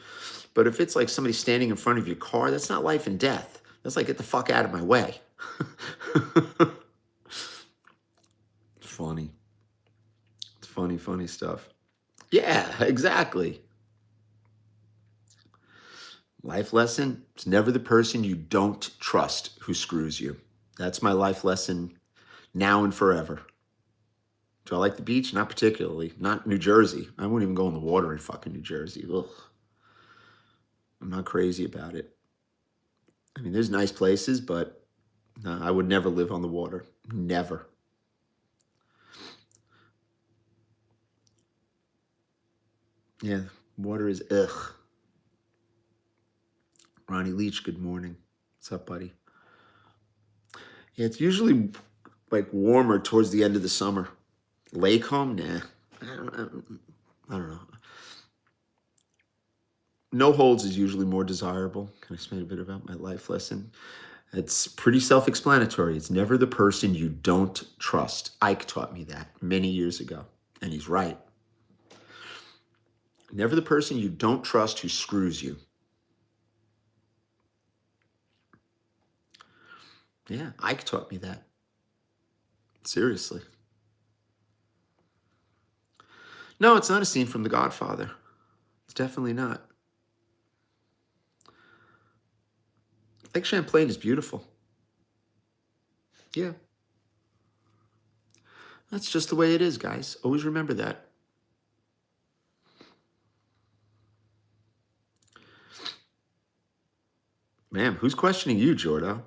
A: But if it's like somebody standing in front of your car, that's not life and death. That's like, get the fuck out of my way. Funny. It's funny stuff. Yeah, exactly. Life lesson, it's never the person you don't trust who screws you. That's my life lesson now and forever. Do I like the beach? Not particularly. Not New Jersey. I wouldn't even go in the water in fucking New Jersey. Ugh. I'm not crazy about it. I mean, there's nice places, but no, I would never live on the water. Never. Yeah, water is ugh. Ronnie Leach, good morning. What's up, buddy? Yeah, it's usually like warmer towards the end of the summer. Lake home? Nah. I don't know. No holds is usually more desirable. Can I explain a bit about my life lesson? It's pretty self-explanatory. It's never the person you don't trust. Ike taught me that many years ago, and he's right. Never the person you don't trust who screws you. Yeah, Ike taught me that. Seriously. No, it's not a scene from The Godfather. It's definitely not. Lake Champlain is beautiful. Yeah. That's just the way it is, guys. Always remember that. Ma'am, who's questioning you, Jordo?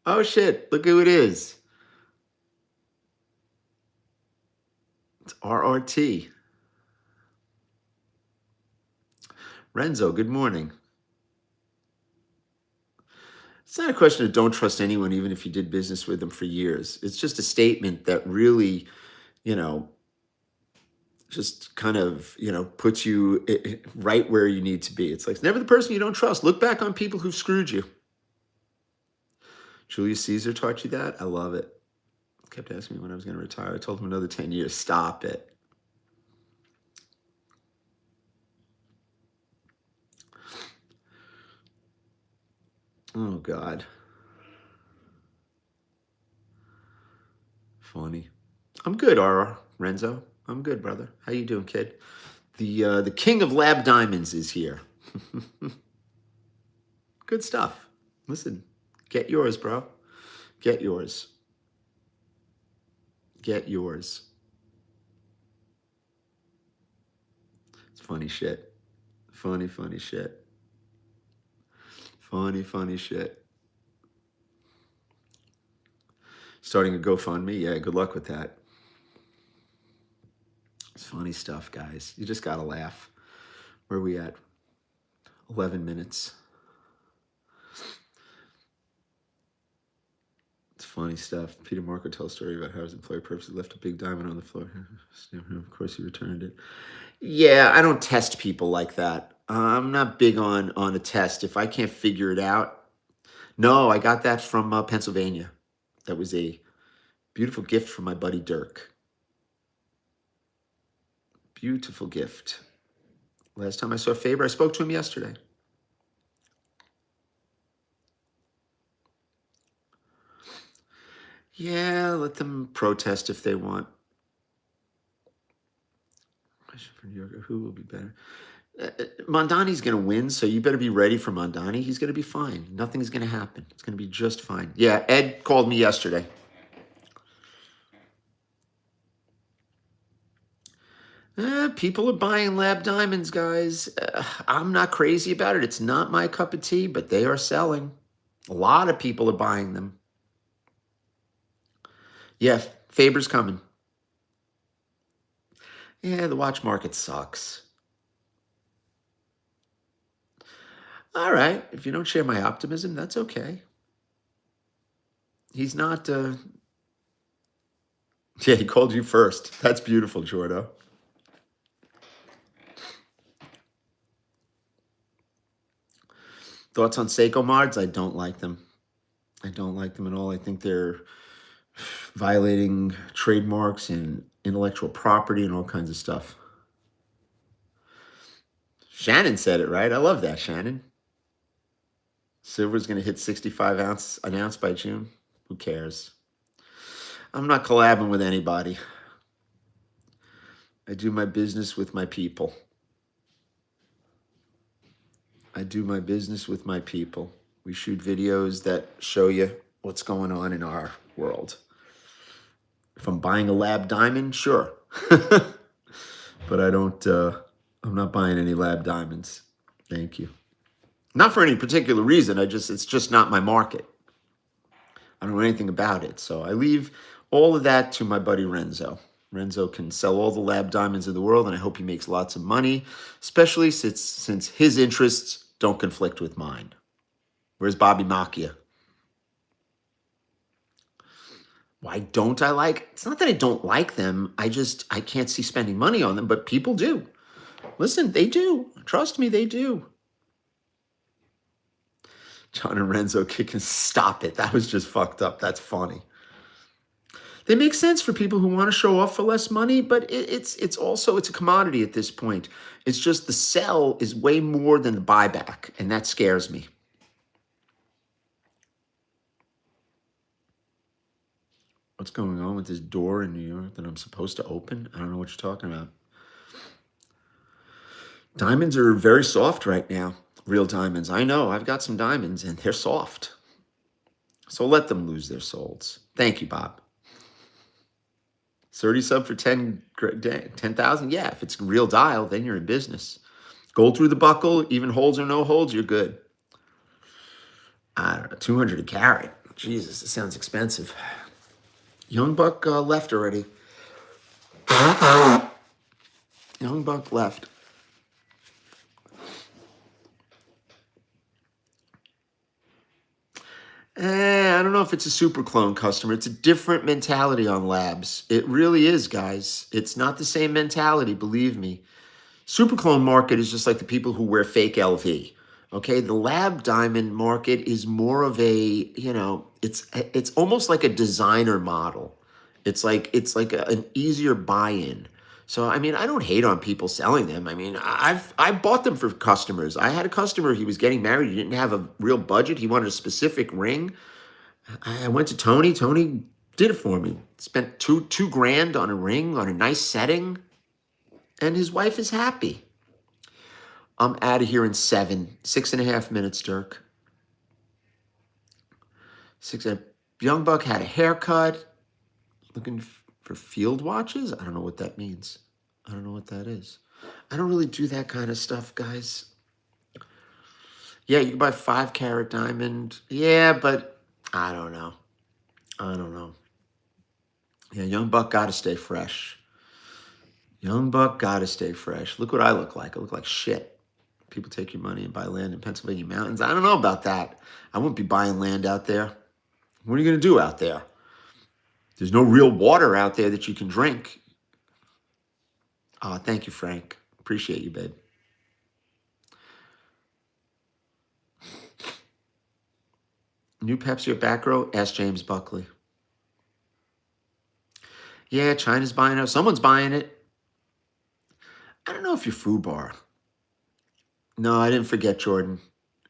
A: Oh, shit. Look who it is. It's RRT. Renzo, good morning. It's not a question of don't trust anyone, even if you did business with them for years. It's just a statement that really, just kind of, puts you right where you need to be. It's like, it's never the person you don't trust. Look back on people who've screwed you. Julius Caesar taught you that? I love it. Kept asking me when I was going to retire. I told him another 10 years. Stop it. Oh, God. Funny. I'm good, RR. Renzo. I'm good, brother. How you doing, kid? The king of lab diamonds is here. Good stuff. Listen, get yours, bro. Get yours. Get yours. It's funny shit. Funny shit. Funny shit. Starting a GoFundMe? Yeah, good luck with that. It's funny stuff, guys. You just gotta laugh. Where are we at? 11 minutes. It's funny stuff. Peter Marco tells a story about how his employer purposely left a big diamond on the floor. Of course, he returned it. Yeah, I don't test people like that. I'm not big on a test. If I can't figure it out. No, I got that from Pennsylvania. That was a beautiful gift from my buddy Dirk. Beautiful gift. Last time I saw Faber, I spoke to him yesterday. Yeah, let them protest if they want. For New York, who will be better? Mondani's going to win, so you better be ready for Mondani. He's going to be fine. Nothing's going to happen. It's going to be just fine. Yeah, Ed called me yesterday. People are buying lab diamonds, guys. I'm not crazy about it. It's not my cup of tea, but they are selling. A lot of people are buying them. Yeah, Faber's coming. Yeah, the watch market sucks. All right, if you don't share my optimism, that's okay. He's not... Yeah, he called you first. That's beautiful, Jordo. Thoughts on Seiko mods? I don't like them. I don't like them at all. I think they're violating trademarks and intellectual property and all kinds of stuff. Shannon said it, right? I love that, Shannon. Silver's going to hit 65 an ounce by June. Who cares? I'm not collabing with anybody. I do my business with my people. I do my business with my people. We shoot videos that show you what's going on in our world. If I'm buying a lab diamond, sure. But I don't, I'm not buying any lab diamonds. Thank you. Not for any particular reason. It's just not my market. I don't know anything about it. So I leave all of that to my buddy Renzo. Renzo can sell all the lab diamonds in the world, and I hope he makes lots of money, especially since his interests don't conflict with mine. Where's Bobby Macchia? Why don't I like? It's not that I don't like them. I can't see spending money on them, but people do. Listen, they do. Trust me, they do. John and Renzo kicking, stop it. That was just fucked up. That's funny. They make sense for people who want to show off for less money, but it's a commodity at this point. It's just the sell is way more than the buyback, and that scares me. What's going on with this door in New York that I'm supposed to open? I don't know what you're talking about. Diamonds are very soft right now. Real diamonds. I know. I've got some diamonds, and they're soft. So let them lose their souls. Thank you, Bob. 30 sub for 10,000? Yeah, if it's real dial, then you're in business. Gold through the buckle, even holds or no holds, you're good. I don't know, 200 a carat. Jesus, it sounds expensive. Young Buck left already. Young Buck left. I don't know if it's a super clone customer. It's a different mentality on labs. It really is, guys. It's not the same mentality, believe me. Super clone market is just like the people who wear fake LV. Okay, the lab diamond market is more of a, it's almost like a designer model. It's like an easier buy-in. So, I mean, I don't hate on people selling them. I mean, I bought them for customers. I had a customer, he was getting married. He didn't have a real budget. He wanted a specific ring. I went to Tony. Tony did it for me. Spent two grand on a ring, on a nice setting. And his wife is happy. I'm out of here in 6.5 minutes, Dirk. Young Buck had a haircut. Looking for field watches? I don't know what that means. I don't know what that is. I don't really do that kind of stuff, guys. Yeah, you can buy 5 carat diamond. Yeah, but I don't know. Yeah, Young Buck got to stay fresh. Young Buck got to stay fresh. Look what I look like. I look like shit. People take your money and buy land in Pennsylvania mountains. I don't know about that. I wouldn't be buying land out there. What are you going to do out there? There's no real water out there that you can drink. Thank you, Frank. Appreciate you, babe. New Pepsi or back row? Ask James Buckley. Yeah, China's buying it. Someone's buying it. I don't know if you're FUBAR. No, I didn't forget, Jordan.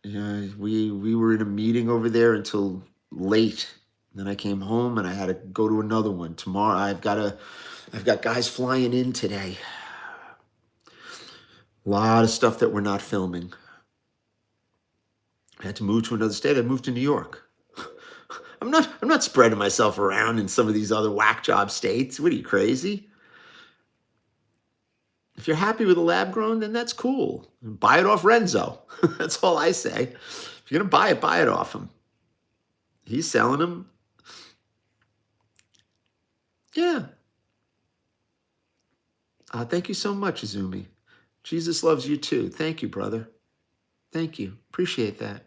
A: Yeah, we were in a meeting over there until late. Then I came home and I had to go to another one tomorrow. I've got guys flying in today. A lot of stuff that we're not filming. I had to move to another state. I moved to New York. I'm not spreading myself around in some of these other whack job states. What are you, crazy? If you're happy with a lab grown, then that's cool. Buy it off Renzo. That's all I say. If you're gonna buy it off him. He's selling them. Yeah. Thank you so much, Izumi. Jesus loves you too. Thank you, brother. Thank you. Appreciate that.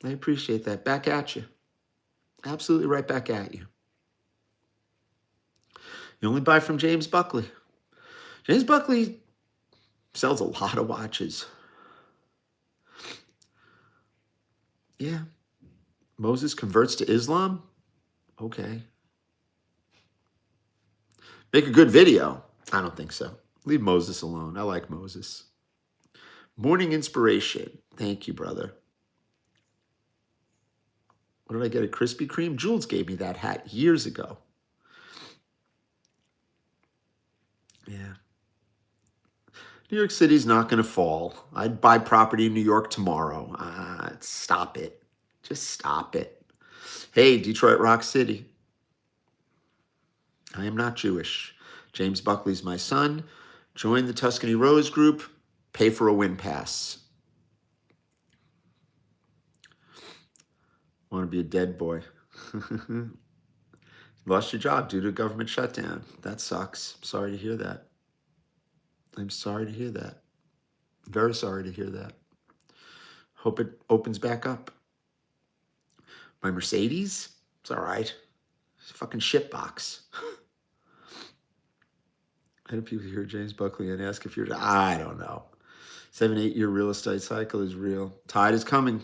A: I appreciate that. Back at you. Absolutely right back at you. You only buy from James Buckley. James Buckley sells a lot of watches. Yeah. Moses converts to Islam? Okay. Make a good video? I don't think so. Leave Moses alone. I like Moses. Morning inspiration. Thank you, brother. What did I get? A Krispy Kreme? Jules gave me that hat years ago. Yeah. New York City's not going to fall. I'd buy property in New York tomorrow. Stop it. Just stop it. Hey, Detroit Rock City. I am not Jewish. James Buckley's my son. Join the Tuscany Rose group. Pay for a win pass. Want to be a dead boy. Lost your job due to a government shutdown. That sucks. Sorry to hear that. I'm sorry to hear that. Very sorry to hear that. Hope it opens back up. My Mercedes? It's all right. It's a fucking shitbox. How do people hear James Buckley and ask if you're... I don't know. 7-8 year real estate cycle is real. Tide is coming.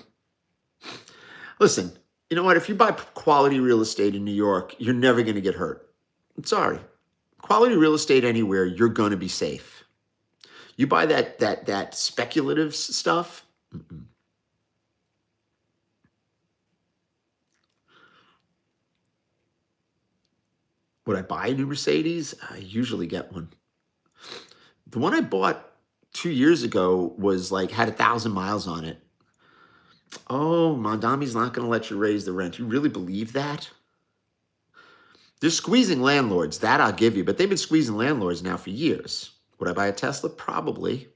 A: Listen, you know what? If you buy quality real estate in New York, you're never going to get hurt. I'm sorry. Quality real estate anywhere, you're going to be safe. You buy that speculative stuff. Mm-mm. Would I buy a new Mercedes? I usually get one. The one I bought 2 years ago was like, had 1,000 miles on it. Oh, Mondami's not going to let you raise the rent. You really believe that? They're squeezing landlords. That I'll give you. But they've been squeezing landlords now for years. Would I buy a Tesla? Probably.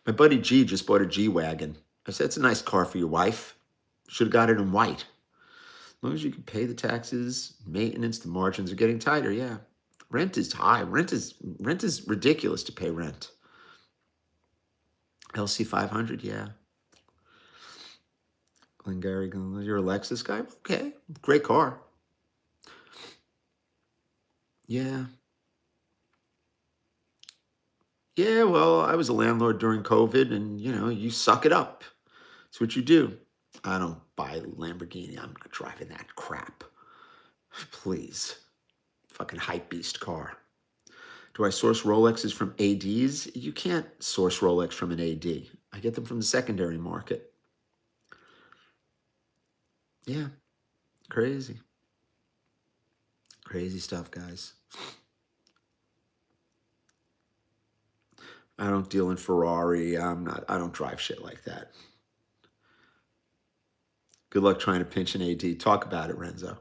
A: My buddy G just bought a G-Wagon. I said, it's a nice car for your wife. Should have got it in white. As long as you can pay the taxes, maintenance, the margins are getting tighter, yeah. Rent is high. Rent is ridiculous to pay rent. LC 500, yeah. Glengarry, you're a Lexus guy? Okay, great car. Yeah. Yeah, well, I was a landlord during COVID, and, you suck it up. That's what you do. I don't buy a Lamborghini. I'm not driving that crap. Please. Fucking hype beast car. Do I source Rolexes from ADs? You can't source Rolex from an AD. I get them from the secondary market. Yeah. Crazy. Crazy stuff, guys. I don't deal in Ferrari. I don't drive shit like that. Good luck trying to pinch an AD. Talk about it, Renzo.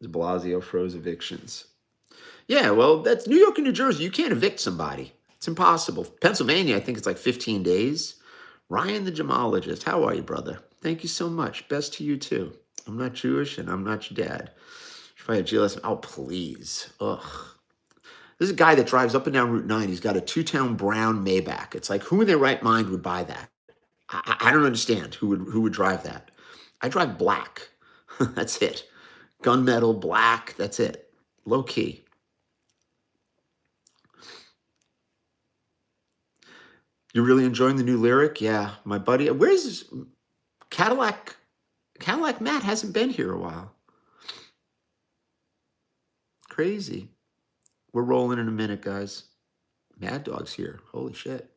A: De Blasio froze evictions. Yeah, well, that's New York and New Jersey. You can't evict somebody. It's impossible. Pennsylvania, I think it's like 15 days. Ryan the gemologist. How are you, brother? Thank you so much. Best to you, too. I'm not Jewish, and I'm not your dad. If I had GLS, oh, please. Ugh. This is a guy that drives up and down Route 9. He's got a two-tone brown Maybach. It's like, who in their right mind would buy that? I don't understand who would drive that. I drive black. That's it. Gunmetal, black. That's it. Low key. You're really enjoying the new lyric? Yeah, my buddy. Where's Cadillac? Cadillac Matt hasn't been here a while. Crazy. We're rolling in a minute, guys. Mad Dog's here. Holy shit.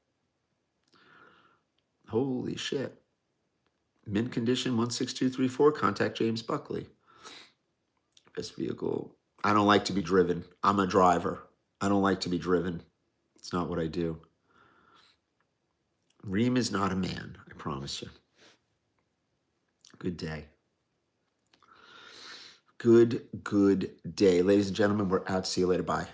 A: Holy shit. Mint condition 16234. Contact James Buckley. Best vehicle. I don't like to be driven. I'm a driver. I don't like to be driven. It's not what I do. Reem is not a man, I promise you. Good day. Good day. Ladies and gentlemen, we're out. See you later. Bye.